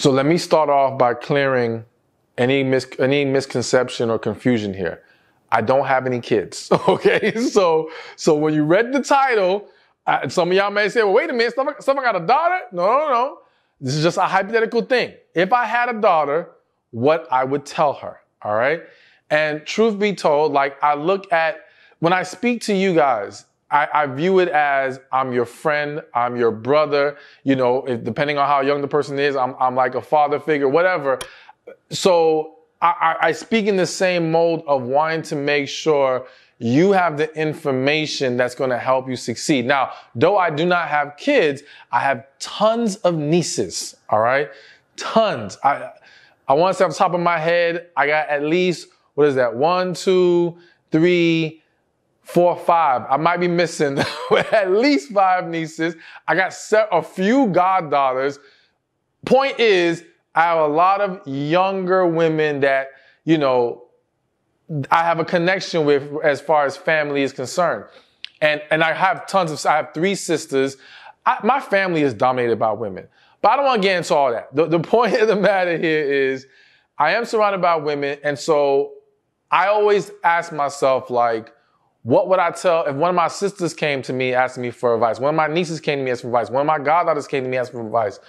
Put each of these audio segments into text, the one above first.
So let me start off by clearing any misconception or confusion here. I don't have any kids, okay? So when you read the title, some of y'all may say, well, wait a minute, Stephan got a daughter? No. This is just a hypothetical thing. If I had a daughter, what I would tell her, all right? And truth be told, like I look at, when I speak to you guys, I view it as I'm your friend, I'm your brother, you know, depending on how young the person is, I'm like a father figure, whatever. So I speak in the same mode of wanting to make sure you have the information that's going to help you succeed. Now, though I do not have kids, I have tons of nieces, all right? Tons. I want to say off the top of my head, I got at least, 1, 2, 3, 4, 5. I might be missing at least 5 nieces. I got a few goddaughters. Point is, I have a lot of younger women that, you know, I have a connection with as far as family is concerned. And I have I have 3 sisters. My family is dominated by women. But I don't want to get into all that. The point of the matter here is I am surrounded by women. And so I always ask myself, like, what would I tell if one of my sisters came to me asking me for advice? One of my nieces came to me asking for advice. One of my goddaughters came to me asking for advice.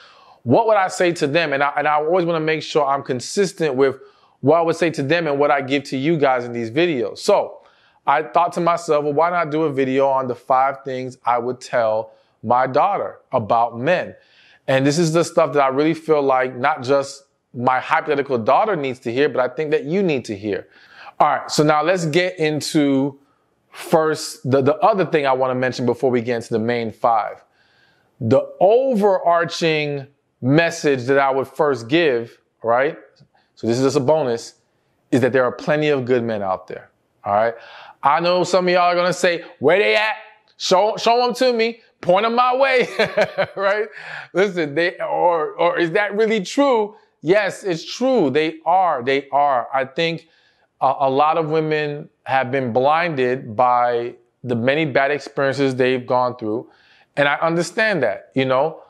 What would I say to them? And I always want to make sure I'm consistent with what I would say to them and what I give to you guys in these videos. So I thought to myself, well, why not do a video on the 5 things I would tell my daughter about men? And this is the stuff that I really feel like not just my hypothetical daughter needs to hear, but I think that you need to hear. All right, so now let's get into first the other thing I want to mention before we get into the main 5. The overarching message that I would first give, right? So this is just a bonus, is that there are plenty of good men out there. All right. I know some of y'all are going to say, where they at? Show them to me. Point them my way. Right? Listen, or is that really true? Yes, it's true. They are. I think a lot of women have been blinded by the many bad experiences they've gone through. And I understand that, you know.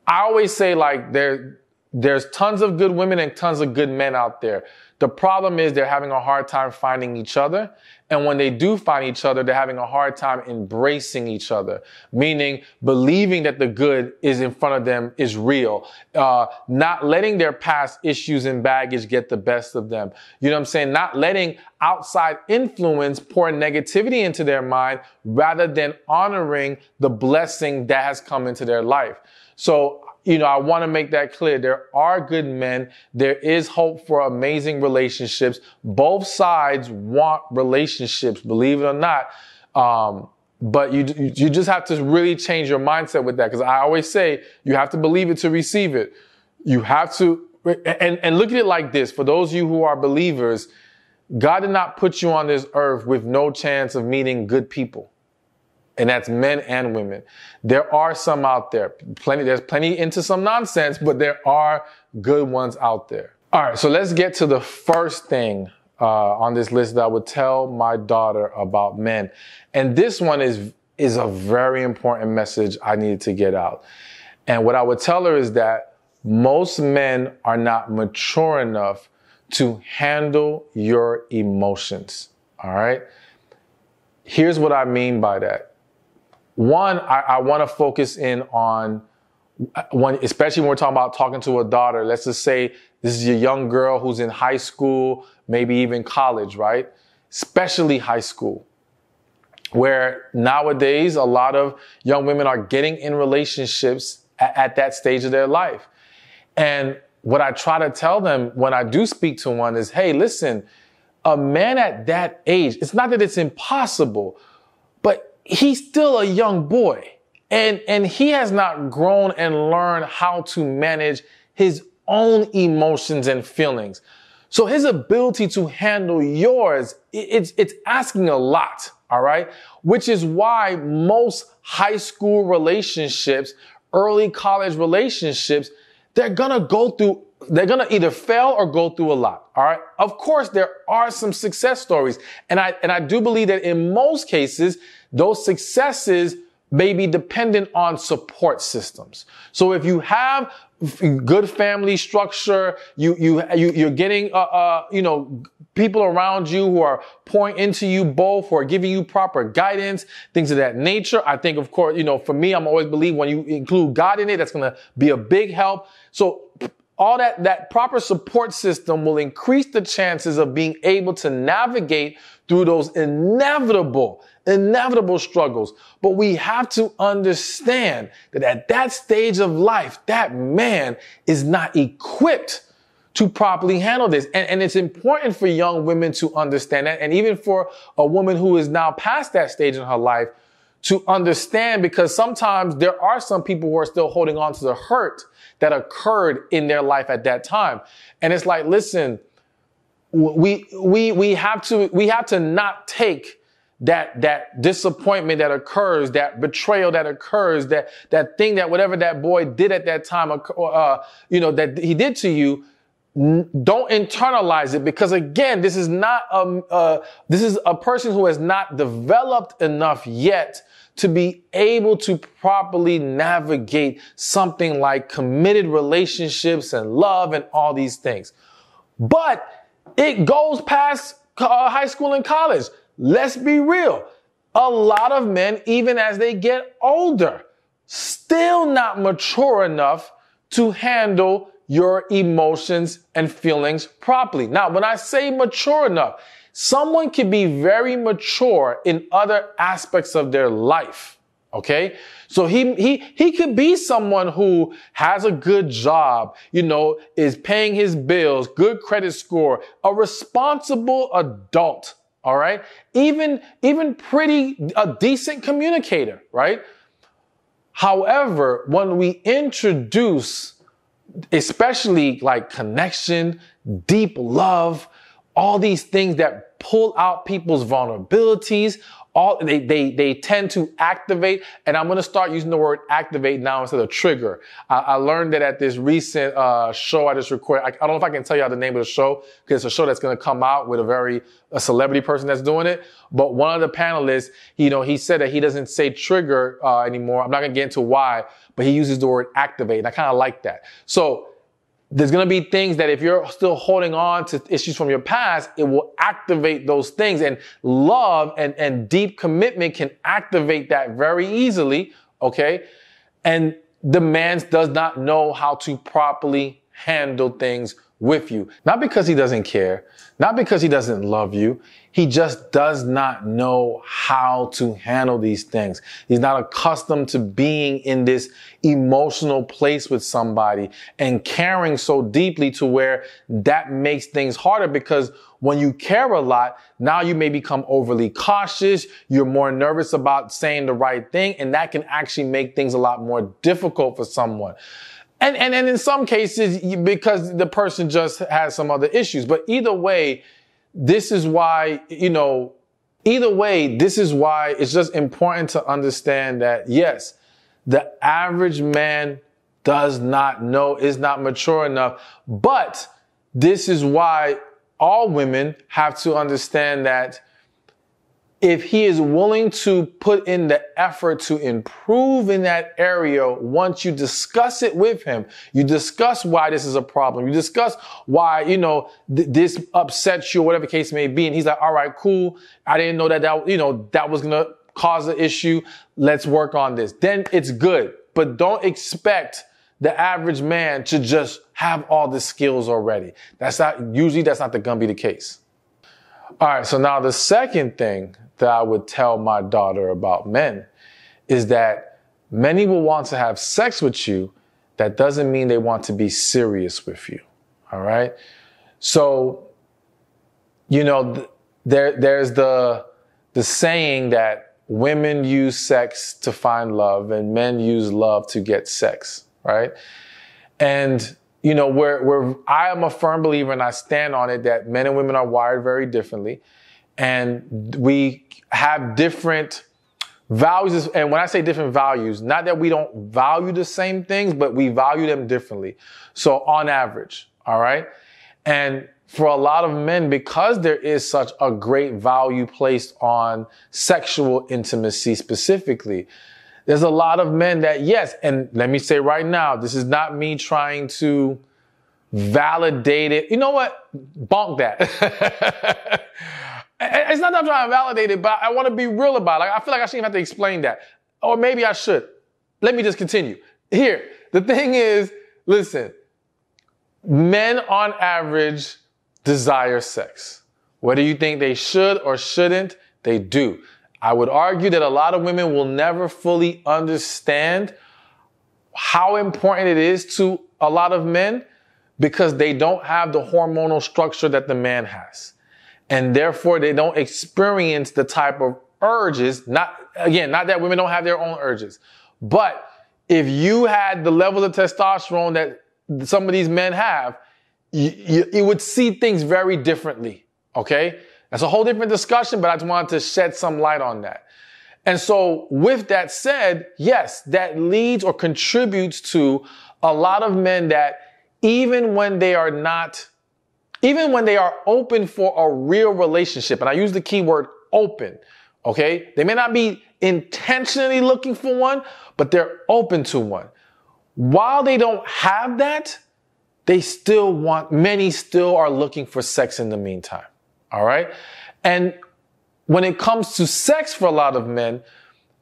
I always say, like, there's tons of good women and tons of good men out there. The problem is they're having a hard time finding each other. And when they do find each other, they're having a hard time embracing each other, meaning believing that the good is in front of them is real, not letting their past issues and baggage get the best of them. You know what I'm saying? Not letting outside influence pour negativity into their mind rather than honoring the blessing that has come into their life. So, you know, I want to make that clear. There are good men. There is hope for amazing relationships. Both sides want relationships, believe it or not. But you just have to really change your mindset with that. Because I always say you have to believe it to receive it. You have to, and look at it like this. For those of you who are believers, God did not put you on this earth with no chance of meeting good people. And that's men and women. There are some out there. There's plenty into some nonsense, but there are good ones out there. All right, so let's get to the first thing on this list that I would tell my daughter about men. And this one is a very important message I needed to get out. And what I would tell her is that most men are not mature enough to handle your emotions. All right? Here's what I mean by that. One, I want to focus in on especially when we're talking to a daughter. Let's just say this is a young girl who's in high school, maybe even college, right? Especially high school, where nowadays a lot of young women are getting in relationships at that stage of their life. And what I try to tell them when I do speak to one is, hey, listen, a man at that age, it's not that it's impossible, but he's still a young boy, and he has not grown and learned how to manage his own emotions and feelings. So his ability to handle yours, it's asking a lot, all right? Which is why most high school relationships, early college relationships, they're gonna either fail or go through a lot, all right? Of course, there are some success stories. And I do believe that in most cases, those successes may be dependent on support systems. So if you have good family structure, you're getting, people around you who are pouring into you both, who are giving you proper guidance, things of that nature. I think, of course, for me, I'm always believe when you include God in it, that's going to be a big help. So all that proper support system will increase the chances of being able to navigate through those inevitable struggles. But we have to understand that at that stage of life, that man is not equipped to properly handle this. And it's important for young women to understand that. And even for a woman who is now past that stage in her life to understand, because sometimes there are some people who are still holding on to the hurt that occurred in their life at that time. And it's like, listen, we have to not take that disappointment that occurs, that betrayal that occurs, that thing that whatever that boy did at that time, that he did to you. Don't internalize it, because again, this is a person who has not developed enough yet to be able to properly navigate something like committed relationships and love and all these things. But it goes past high school and college. Let's be real. A lot of men, even as they get older, still not mature enough to handle your emotions and feelings properly. Now, when I say mature enough, someone can be very mature in other aspects of their life. Okay. So he could be someone who has a good job, is paying his bills, good credit score, a responsible adult. All right. Even a decent communicator. Right. However, when we introduce especially like connection, deep love, all these things that pull out people's vulnerabilities, they tend to activate. And I'm going to start using the word activate now instead of trigger. I learned that at this recent show I just recorded. I don't know if I can tell you the name of the show, because it's a show that's going to come out with a celebrity person that's doing it. But one of the panelists, he said that he doesn't say trigger anymore. I'm not going to get into why, but he uses the word activate. And I kind of like that. So there's going to be things that if you're still holding on to issues from your past, it will activate those things. And love and deep commitment can activate that very easily. Okay. And the man does not know how to properly handle things with you. Not because he doesn't care, not because he doesn't love you. He just does not know how to handle these things. He's not accustomed to being in this emotional place with somebody and caring so deeply to where that makes things harder, because when you care a lot, now you may become overly cautious. You're more nervous about saying the right thing, and that can actually make things a lot more difficult for someone. And in some cases, because the person just has some other issues. But either way, this is why it's just important to understand that, yes, the average man is not mature enough. But this is why all women have to understand that if he is willing to put in the effort to improve in that area, once you discuss it with him, you discuss why this is a problem, you discuss why, this upsets you, or whatever case may be. And he's like, all right, cool. I didn't know that was going to cause an issue. Let's work on this. Then it's good. But don't expect the average man to just have all the skills already. That's not going to be the case. All right. So now the second thing that I would tell my daughter about men is that many will want to have sex with you. That doesn't mean they want to be serious with you. All right. So, there's the saying that women use sex to find love and men use love to get sex. Right. And, I am a firm believer, and I stand on it, that men and women are wired very differently. And we have different values. And when I say different values, not that we don't value the same things, but we value them differently. So on average, all right. And for a lot of men, because there is such a great value placed on sexual intimacy specifically, There's a lot of men that, yes, and let me say right now, this is not me trying to validate it. You know what? Bonk that. It's not that I'm trying to validate it, but I want to be real about it. Like, I feel like I shouldn't have to explain that. Or maybe I should. Let me just continue. Here, the thing is, listen, men on average desire sex. Whether you think they should or shouldn't, they do. I would argue that a lot of women will never fully understand how important it is to a lot of men because they don't have the hormonal structure that the man has. And therefore, they don't experience the type of urges. Not that women don't have their own urges. But if you had the levels of testosterone that some of these men have, you would see things very differently. Okay? That's a whole different discussion, but I just wanted to shed some light on that. And so with that said, yes, that leads or contributes to a lot of men that even when they are open for a real relationship, and I use the key word open, okay? They may not be intentionally looking for one, but they're open to one. While they don't have that, many still are looking for sex in the meantime. All right. And when it comes to sex for a lot of men,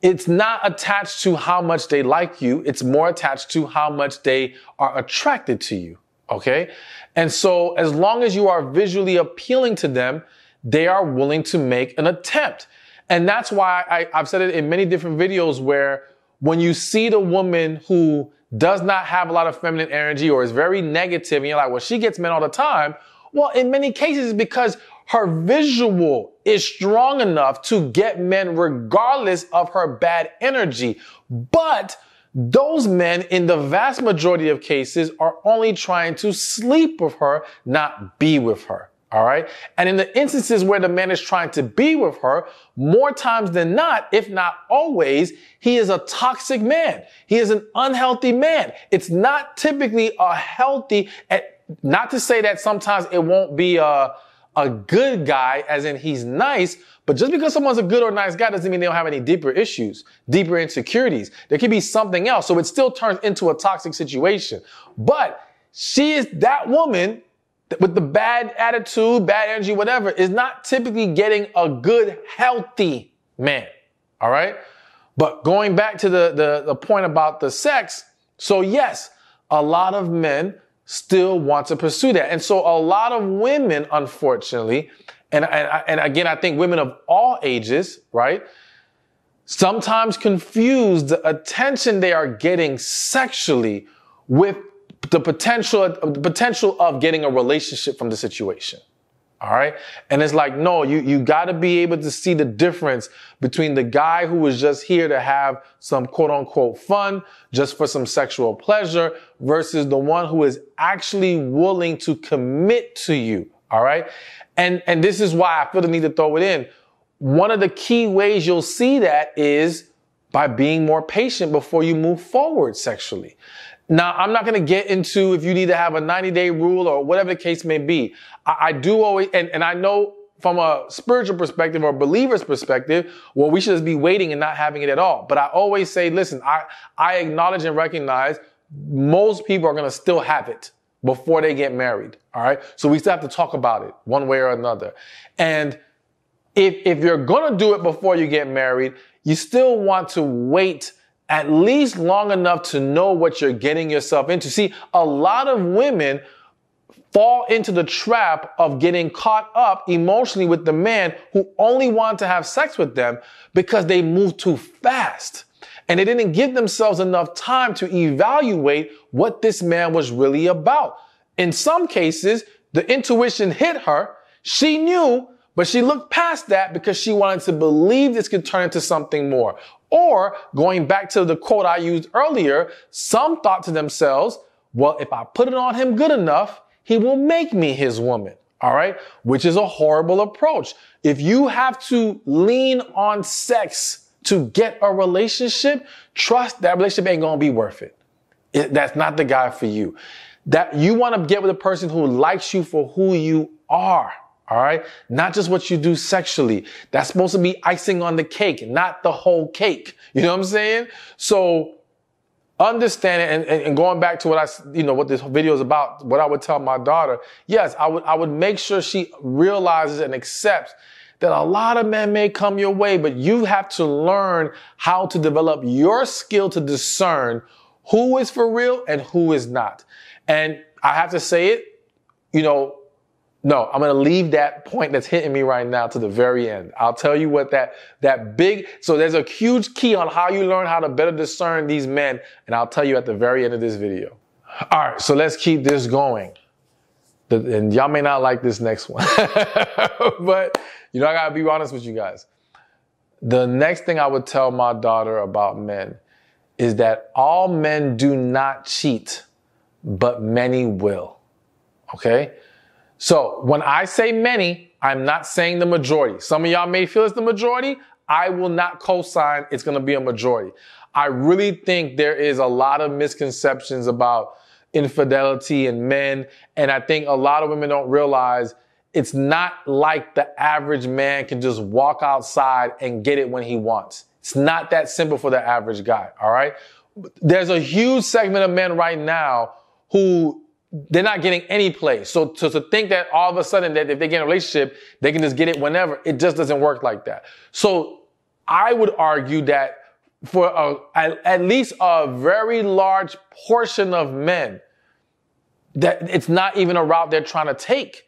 it's not attached to how much they like you. It's more attached to how much they are attracted to you. Okay. And so as long as you are visually appealing to them, they are willing to make an attempt. And that's why I've said it in many different videos where when you see the woman who does not have a lot of feminine energy or is very negative and you're like, well, she gets men all the time. Well, in many cases, it's because her visual is strong enough to get men regardless of her bad energy. But those men, in the vast majority of cases, are only trying to sleep with her, not be with her. All right. And in the instances where the man is trying to be with her, more times than not, if not always, he is a toxic man. He is an unhealthy man. It's not typically a healthy, not to say that sometimes it won't be a good guy, as in he's nice, but just because someone's a good or nice guy doesn't mean they don't have any deeper issues, deeper insecurities. There could be something else. So it still turns into a toxic situation. But she is that woman with the bad attitude, bad energy, whatever, is not typically getting a good, healthy man. All right. But going back to the point about the sex. So yes, a lot of men still want to pursue that. And so a lot of women, unfortunately, and again, I think women of all ages, right, sometimes confuse the attention they are getting sexually with the potential of getting a relationship from the situation. All right. And it's like, no, you got to be able to see the difference between the guy who was just here to have some quote unquote fun, just for some sexual pleasure, versus the one who is actually willing to commit to you. All right. And this is why I feel the need to throw it in. One of the key ways you'll see that is by being more patient before you move forward sexually. Now, I'm not going to get into if you need to have a 90-day rule or whatever the case may be. I do always, and I know from a spiritual perspective or a believer's perspective, well, we should just be waiting and not having it at all. But I always say, listen, I acknowledge and recognize most people are going to still have it before they get married. All right. So we still have to talk about it one way or another. And if you're going to do it before you get married, you still want to wait at least long enough to know what you're getting yourself into. See, a lot of women fall into the trap of getting caught up emotionally with the man who only wants to have sex with them because they move too fast. And they didn't give themselves enough time to evaluate what this man was really about. In some cases, the intuition hit her. She knew, but she looked past that because she wanted to believe this could turn into something more. Or going back to the quote I used earlier, some thought to themselves, well, if I put it on him good enough, he will make me his woman. All right. Which is a horrible approach. If you have to lean on sex to get a relationship, trust that relationship ain't going to be worth it. That's not the guy for you. That you want to get with a person who likes you for who you are. All right. Not just what you do sexually. That's supposed to be icing on the cake, not the whole cake. You know what I'm saying? So understand it, and going back to what what this video is about, what I would tell my daughter, yes, I would make sure she realizes and accepts that a lot of men may come your way, but you have to learn how to develop your skill to discern who is for real and who is not. And I have to say it, no, I'm going to leave that point that's hitting me right now to the very end. I'll tell you what so there's a huge key on how you learn how to better discern these men. And I'll tell you at the very end of this video. All right. So let's keep this going. And y'all may not like this next one, but I got to be honest with you guys. The next thing I would tell my daughter about men is that all men do not cheat, but many will. Okay. So when I say many, I'm not saying the majority. Some of y'all may feel it's the majority. I will not co-sign it's going to be a majority. I really think there is a lot of misconceptions about infidelity in men. And I think a lot of women don't realize it's not like the average man can just walk outside and get it when he wants. It's not that simple for the average guy. All right. There's a huge segment of men right now who they're not getting any play. So to think that all of a sudden that if they get in a relationship, they can just get it whenever, it just doesn't work like that. So I would argue that for at least a very large portion of men, that it's not even a route they're trying to take.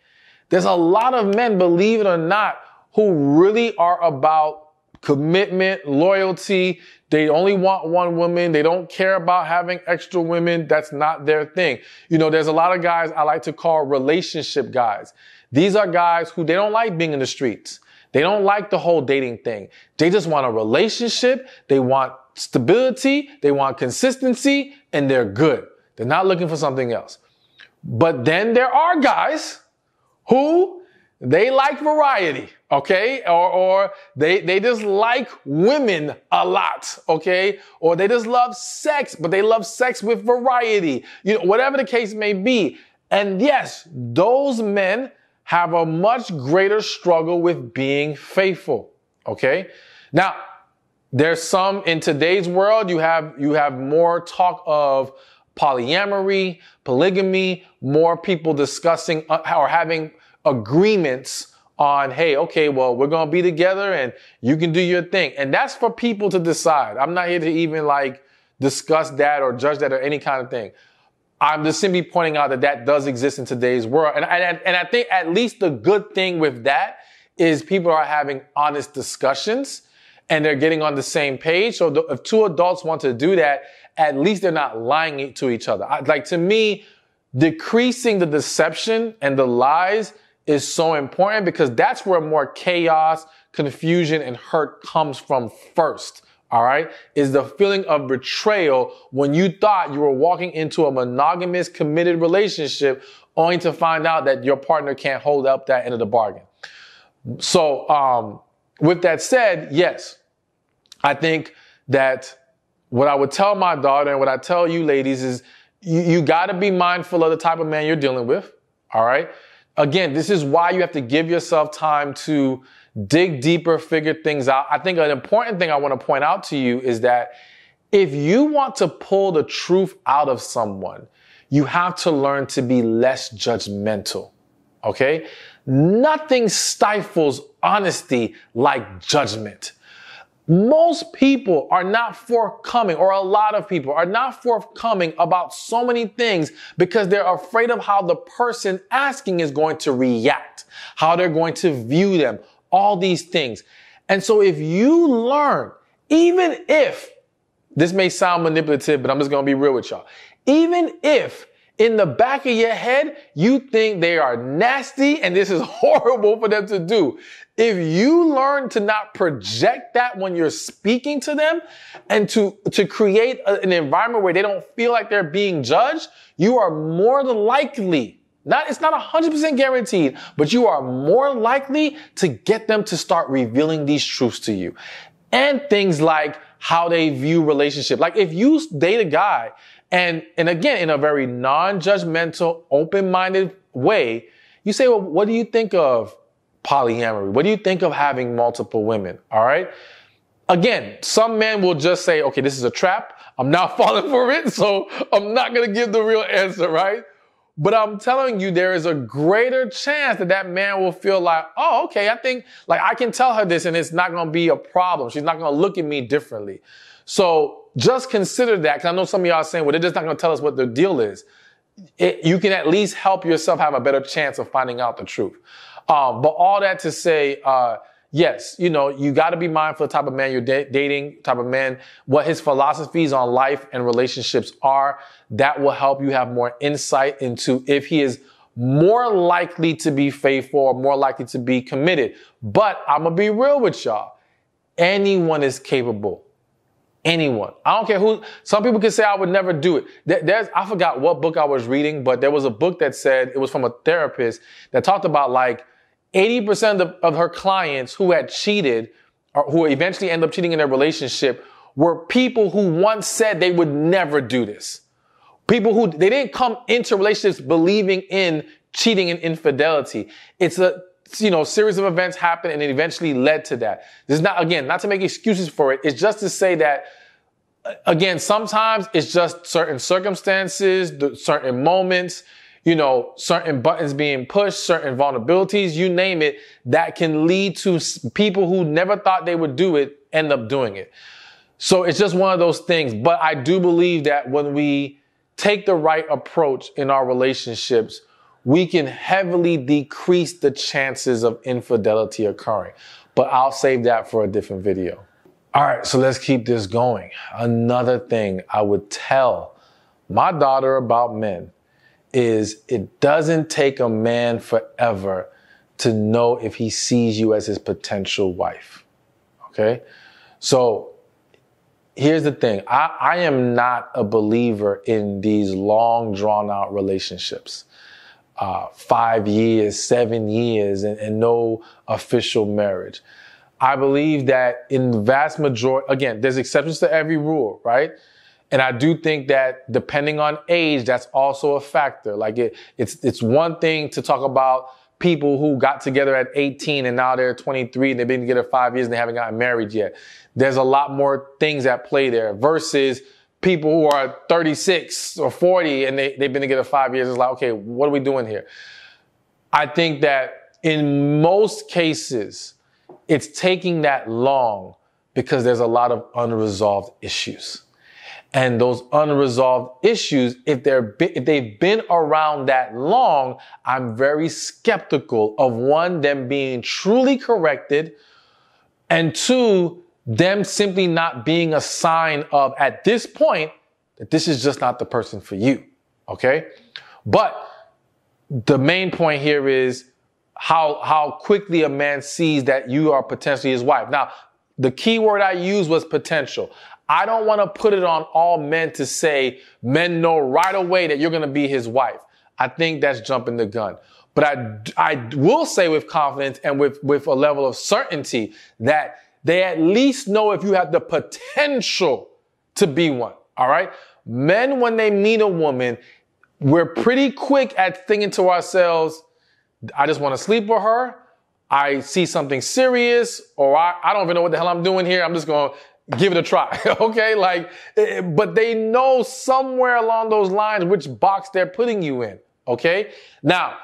There's a lot of men, believe it or not, who really are about commitment, loyalty. They only want one woman. They don't care about having extra women. That's not their thing. There's a lot of guys I like to call relationship guys. These are guys who they don't like being in the streets. They don't like the whole dating thing. They just want a relationship. They want stability. They want consistency, and they're good. They're not looking for something else. But then there are guys who they like variety, okay? Or they just like women a lot, okay? Or they just love sex, but they love sex with variety. Whatever the case may be. And yes, those men have a much greater struggle with being faithful, okay? Now, there's some in today's world, you have more talk of polyamory, polygamy, more people discussing or having agreements on, hey, okay, well, we're going to be together and you can do your thing. And that's for people to decide. I'm not here to even discuss that or judge that or any kind of thing. I'm just simply pointing out that does exist in today's world. And I think at least the good thing with that is people are having honest discussions and they're getting on the same page. So if two adults want to do that, at least they're not lying to each other. To me, decreasing the deception and the lies is so important because that's where more chaos, confusion, and hurt comes from first. All right. Is the feeling of betrayal when you thought you were walking into a monogamous, committed relationship only to find out that your partner can't hold up that end of the bargain. So, with that said, yes, I think that what I would tell my daughter and what I tell you ladies is you got to be mindful of the type of man you're dealing with. All right. Again, this is why you have to give yourself time to dig deeper, figure things out. I think an important thing I want to point out to you is that if you want to pull the truth out of someone, you have to learn to be less judgmental. Okay? Nothing stifles honesty like judgment. Most people are not forthcoming, or a lot of people are not forthcoming about so many things because they're afraid of how the person asking is going to react, how they're going to view them, all these things. And so if you learn, even if, this may sound manipulative, but I'm just going to be real with y'all. Even if in the back of your head, you think they are nasty and this is horrible for them to do. If you learn to not project that when you're speaking to them and to create an environment where they don't feel like they're being judged, you are more than likely, it's not 100% guaranteed, but you are more likely to get them to start revealing these truths to you. And things like how they view relationship. Like if you date a guy and again, in a very non-judgmental, open-minded way, you say, well, what do you think of polyamory? What do you think of having multiple women? All right. Again, some men will just say, okay, this is a trap. I'm not falling for it, so I'm not going to give the real answer, right? But I'm telling you, there is a greater chance that that man will feel like, oh, okay, I think, like, I can tell her this and it's not going to be a problem. She's not going to look at me differently. So just consider that, because I know some of y'all are saying, well, they're just not going to tell us what the deal is. You can at least help yourself have a better chance of finding out the truth. But all that to say, yes, you know, you got to be mindful of the type of man you're dating, type of man, what his philosophies on life and relationships are. That will help you have more insight into if he is more likely to be faithful or more likely to be committed. But I'm going to be real with y'all. Anyone is capable. Anyone. I don't care who. Some people can say I would never do it. I forgot what book I was reading, but there was a book that said, it was from a therapist that talked about like 80% of her clients who had cheated or who eventually end up cheating in their relationship were people who once said they would never do this. People who, they didn't come into relationships believing in cheating and infidelity. It's a, series of events happened and it eventually led to that. This is not, again, not to make excuses for it. It's just to say that, again, sometimes it's just certain circumstances, certain moments, certain buttons being pushed, certain vulnerabilities, you name it, that can lead to people who never thought they would do it end up doing it. So it's just one of those things. But I do believe that when we take the right approach in our relationships, we can heavily decrease the chances of infidelity occurring. But I'll save that for a different video. All right, so let's keep this going. Another thing I would tell my daughter about men is it doesn't take a man forever to know if he sees you as his potential wife. Okay? So here's the thing. I am not a believer in these long drawn out relationships. 5 years, 7 years, and no official marriage. I believe that in the vast majority, again, there's exceptions to every rule, right? And I do think that depending on age, that's also a factor. Like it's one thing to talk about people who got together at 18 and now they're 23 and they've been together 5 years and they haven't gotten married yet. There's a lot more things at play there versus people who are 36 or 40 and they've been together 5 years. It's like, okay, what are we doing here? I think that in most cases, it's taking that long because there's a lot of unresolved issues. And those unresolved issues, if they've been around that long, I'm very skeptical of one, them being truly corrected, and two, them simply not being a sign of, at this point, that this is just not the person for you. Okay? But the main point here is how quickly a man sees that you are potentially his wife. Now, the key word I used was potential. I don't want to put it on all men to say men know right away that you're going to be his wife. I think that's jumping the gun. But I will say with confidence and with a level of certainty that they at least know if you have the potential to be one. All right. Men, when they meet a woman, we're pretty quick at thinking to ourselves, I just want to sleep with her. I see something serious, or I don't even know what the hell I'm doing here. I'm just going to give it a try. Okay. But they know somewhere along those lines which box they're putting you in. Okay. Now,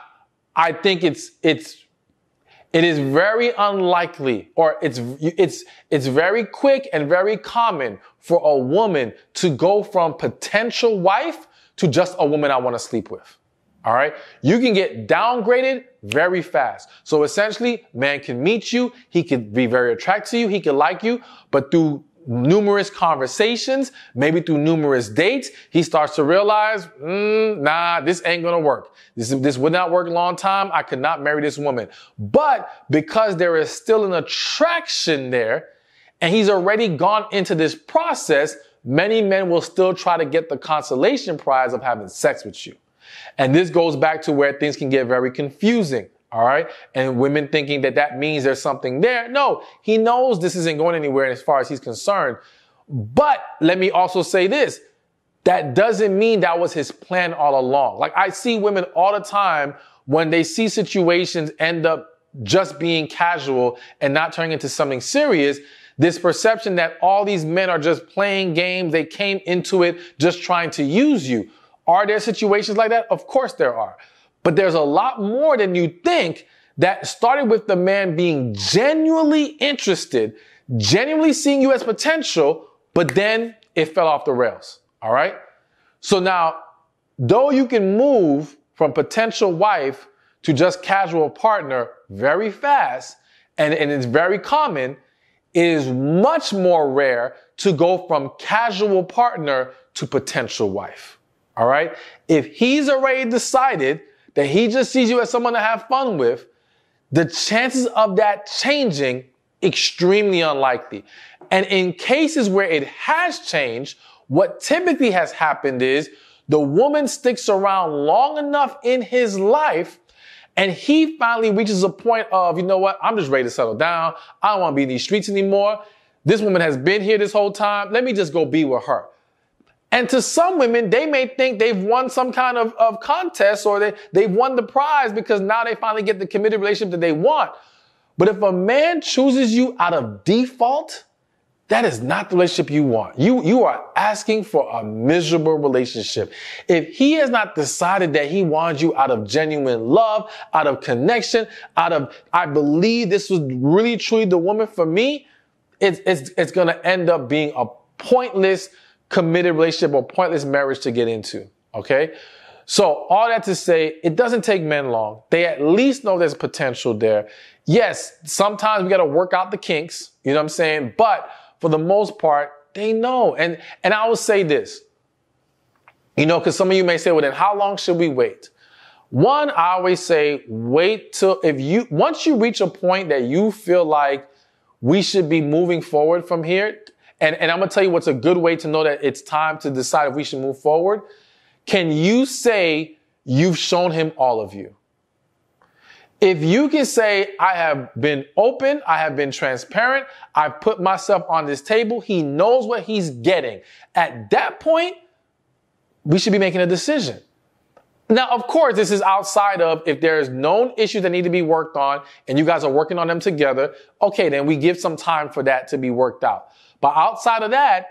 I think it is very unlikely, or it's very quick and very common for a woman to go from potential wife to just a woman I want to sleep with. All right. You can get downgraded very fast. So essentially, man can meet you. He could be very attracted to you. He could like you, but through numerous conversations, maybe through numerous dates, he starts to realize, nah, this ain't going to work. This would not work a long time. I could not marry this woman. But because there is still an attraction there and he's already gone into this process, many men will still try to get the consolation prize of having sex with you. And this goes back to where things can get very confusing. All right. And women thinking that means there's something there. No, he knows this isn't going anywhere as far as he's concerned. But let me also say this. That doesn't mean that was his plan all along. Like I see women all the time when they see situations end up just being casual and not turning into something serious, this perception that all these men are just playing games, they came into it just trying to use you. Are there situations like that? Of course there are. But there's a lot more than you think that started with the man being genuinely interested, genuinely seeing you as potential, but then it fell off the rails. All right? So now, though you can move from potential wife to just casual partner very fast, and it's very common, it is much more rare to go from casual partner to potential wife. All right? If he's already decided that he just sees you as someone to have fun with, the chances of that changing, extremely unlikely. And in cases where it has changed, what typically has happened is the woman sticks around long enough in his life and he finally reaches a point of, you know what, I'm just ready to settle down. I don't want to be in these streets anymore. This woman has been here this whole time. Let me just go be with her. And to some women, they may think they've won some kind of contest or they've won the prize because now they finally get the committed relationship that they want. But if a man chooses you out of default, that is not the relationship you want. You are asking for a miserable relationship. If he has not decided that he wants you out of genuine love, out of connection, out of, I believe this was really truly the woman for me, it's going to end up being a pointless committed relationship or pointless marriage to get into. Okay. So all that to say, it doesn't take men long. They at least know there's potential there. Yes, sometimes we got to work out the kinks. You know what I'm saying? But for the most part, they know. And I will say this, you know, because some of you may say, well, then how long should we wait? One, I always say, wait till once you reach a point that you feel like we should be moving forward from here. And I'm going to tell you what's a good way to know that it's time to decide if we should move forward. Can you say you've shown him all of you? If you can say, I have been open, I have been transparent, I've put myself on this table, he knows what he's getting. At that point, we should be making a decision. Now, of course, this is outside of if there's known issues that need to be worked on and you guys are working on them together. Okay, then we give some time for that to be worked out. But outside of that,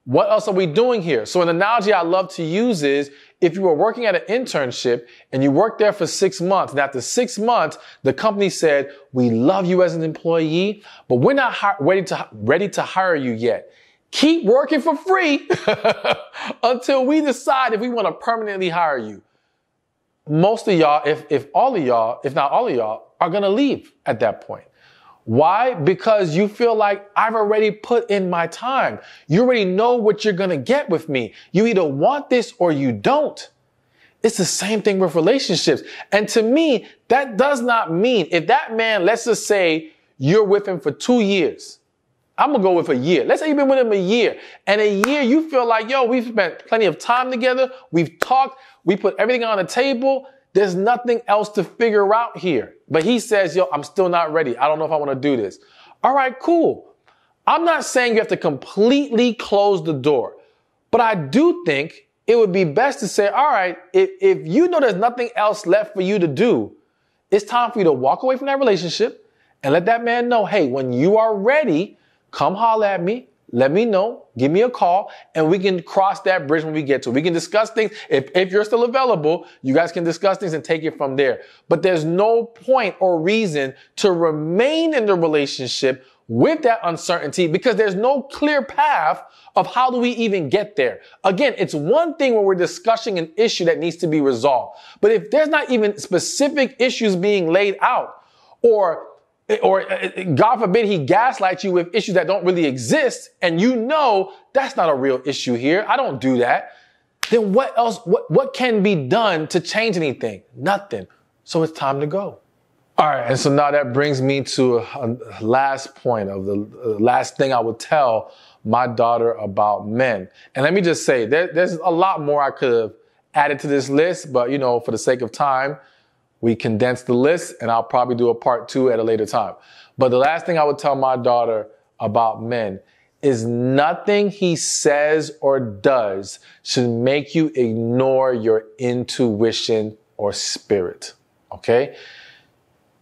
what else are we doing here? So an analogy I love to use is if you were working at an internship and you worked there for 6 months, and after 6 months, the company said, we love you as an employee, but we're not ready to hire you yet. Keep working for free until we decide if we want to permanently hire you. Most of y'all, if all of y'all, if not all of y'all, are going to leave at that point. Why? Because you feel like I've already put in my time. You already know what you're going to get with me. You either want this or you don't. It's the same thing with relationships. And to me, that does not mean if that man, let's just say you're with him for 2 years. I'm going to go with a year. Let's say you've been with him a year. And a year you feel like, yo, we've spent plenty of time together. We've talked. We put everything on the table. There's nothing else to figure out here. But he says, yo, I'm still not ready. I don't know if I want to do this. All right, cool. I'm not saying you have to completely close the door, but I do think it would be best to say, all right, if you know there's nothing else left for you to do, it's time for you to walk away from that relationship and let that man know, hey, when you are ready, come holler at me. Let me know, give me a call, and we can cross that bridge when we get to it. We can discuss things. If you're still available, you guys can discuss things and take it from there. But there's no point or reason to remain in the relationship with that uncertainty because there's no clear path of how do we even get there. Again, it's one thing when we're discussing an issue that needs to be resolved. But if there's not even specific issues being laid out or God forbid he gaslights you with issues that don't really exist and you know that's not a real issue here. I don't do that. Then what else, what can be done to change anything? Nothing. So it's time to go. All right. And so now that brings me to a last point of the last thing I would tell my daughter about men. And let me just say there's a lot more I could have added to this list, but you know, for the sake of time, we condensed the list and I'll probably do a part 2 at a later time. But the last thing I would tell my daughter about men is nothing he says or does should make you ignore your intuition or spirit. Okay?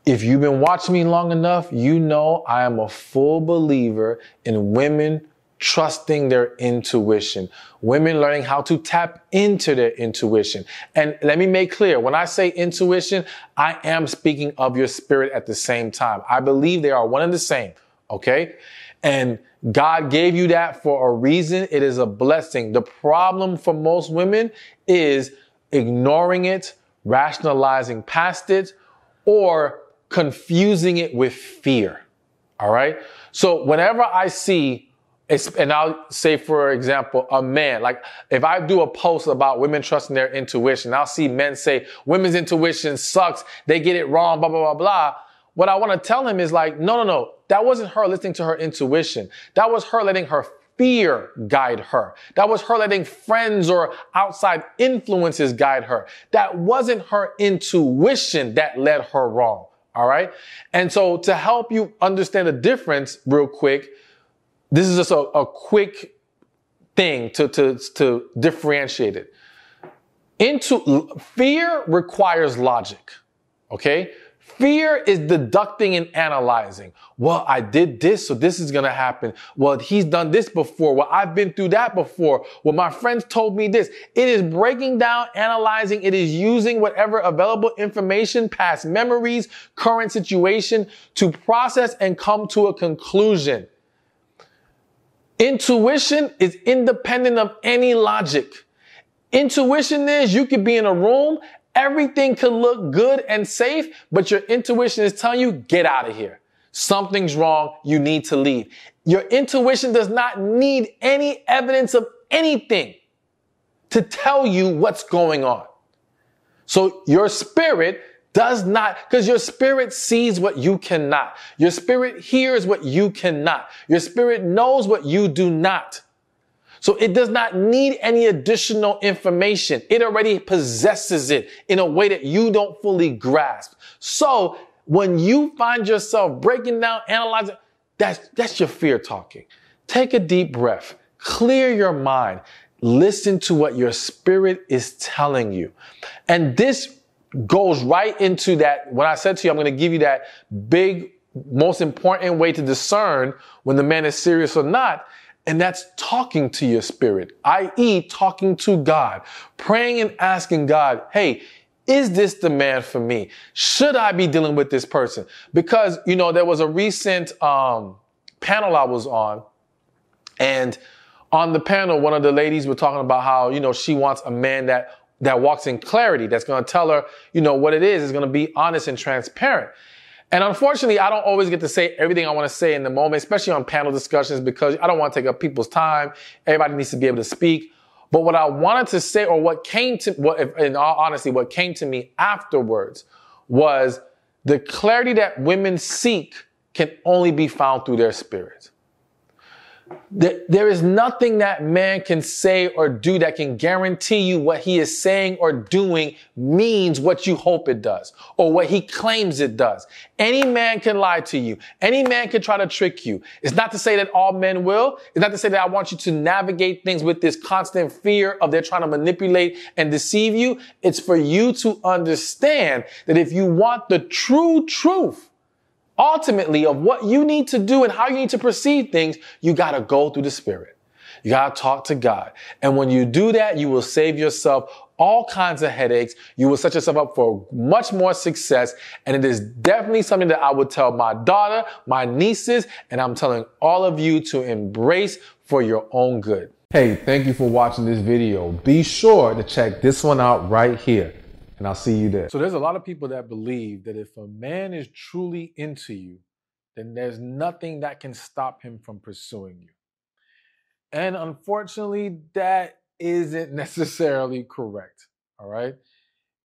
If you've been watching me long enough, you know I am a full believer in women trusting their intuition, women learning how to tap into their intuition. And let me make clear, when I say intuition, I am speaking of your spirit at the same time. I believe they are one and the same, okay? And God gave you that for a reason. It is a blessing. The problem for most women is ignoring it, rationalizing past it, or confusing it with fear. All right. So whenever I see, and I'll say, for example, a man, like if I do a post about women trusting their intuition, I'll see men say women's intuition sucks. They get it wrong, blah, blah, blah, blah. What I want to tell him is like, no. That wasn't her listening to her intuition. That was her letting her fear guide her. That was her letting friends or outside influences guide her. That wasn't her intuition that led her wrong. All right. And so to help you understand the difference real quick, this is just a quick thing to differentiate it. Fear requires logic. Okay. Fear is deducting and analyzing. Well, I did this, so this is going to happen. Well, he's done this before. Well, I've been through that before. Well, my friends told me this. It is breaking down, analyzing. It is using whatever available information, past memories, current situation to process and come to a conclusion. Intuition is independent of any logic. Intuition is you could be in a room. Everything could look good and safe, but your intuition is telling you, get out of here. Something's wrong. You need to leave. Your intuition does not need any evidence of anything to tell you what's going on. So your spirit does not, because your spirit sees what you cannot. Your spirit hears what you cannot. Your spirit knows what you do not. So it does not need any additional information. It already possesses it in a way that you don't fully grasp. So when you find yourself breaking down, analyzing, that's your fear talking. Take a deep breath, clear your mind, listen to what your spirit is telling you. And this goes right into that. When I said to you, I'm going to give you that big, most important way to discern when the man is serious or not. And that's talking to your spirit, i.e. talking to God, praying and asking God, hey, is this the man for me? Should I be dealing with this person? Because, there was a recent panel I was on, and on the panel, one of the ladies were talking about how, she wants a man that walks in clarity, that's going to tell her, what it is going to be honest and transparent. And unfortunately, I don't always get to say everything I want to say in the moment, especially on panel discussions, because I don't want to take up people's time. Everybody needs to be able to speak. But what I wanted to say, or what came to me afterwards was the clarity that women seek can only be found through their spirit. There is nothing that man can say or do that can guarantee you what he is saying or doing means what you hope it does or what he claims it does. Any man can lie to you. Any man can try to trick you. It's not to say that all men will. It's not to say that I want you to navigate things with this constant fear of they're trying to manipulate and deceive you. It's for you to understand that if you want the true truth, ultimately, of what you need to do and how you need to perceive things, you got to go through the Spirit. You got to talk to God. And when you do that, you will save yourself all kinds of headaches. You will set yourself up for much more success. And it is definitely something that I would tell my daughter, my nieces, and I'm telling all of you to embrace for your own good. Hey, thank you for watching this video. Be sure to check this one out right here. And I'll see you there. So there's a lot of people that believe that if a man is truly into you, then there's nothing that can stop him from pursuing you. And unfortunately, that isn't necessarily correct. All right.